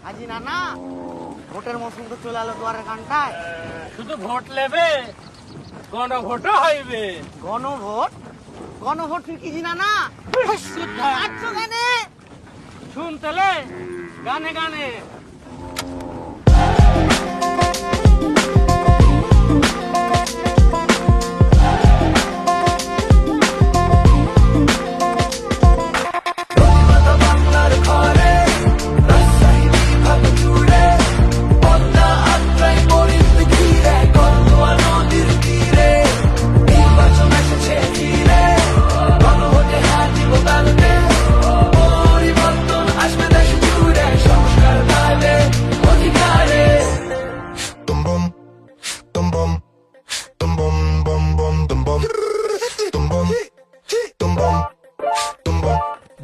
আজি নানা ভোটের মৌসুম তো চলে এলো দুয়ারের কানটায়। শুধু ভোট নেবে, গণভোটও হইবে। গণভোট? গণভোট তুই কি জিনা না? আচ্ছা গানে শুনতেলে গানে গানে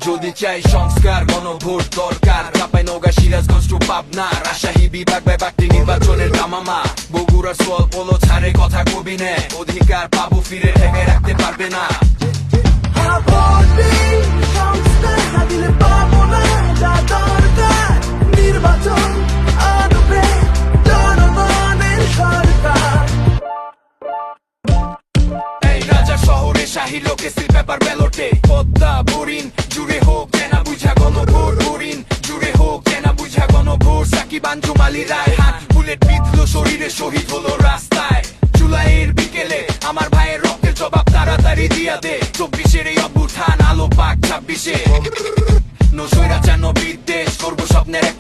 যদি চাই সংস্কার গণভোট দরকার। কাপাই নওগা সিরাজগঞ্জ টু পাবনা, রাজশাহী বিভাগ ব্যাপারটি নির্বাচনের দামামা। বগুড়ার সোয়াল পোলো ছাড়ে কথা কবি নে, অধিকার পাবো ফিরে ঠেকে রাখতে পারবে না। নির্বাচন আনবে জনগণের সরকার। এই রাজা শহরে শাহী লোকে সিল পেপার ব্যালটে পদ্মা বুরিন জুড়ে হোক জেনা বুঝা গণভোট। বুরিন জুড়ে হোক জেনা বুঝা গণভোট। সাকিব আঞ্জুম আলী রায় হাত বুলেট বিঁধলো শরীরে, শহীদ হলো রাস্তায়। জুলাইয়ের বিকেলে আমার ভাইয়ের রক্তের জবাব তাড়াতাড়ি দিয়া দে। 24-এর এই অভ্যুত্থান আলো পাক 26-এ। নৈরাচার বিদ্বেষ করবো স্বপ্নের এক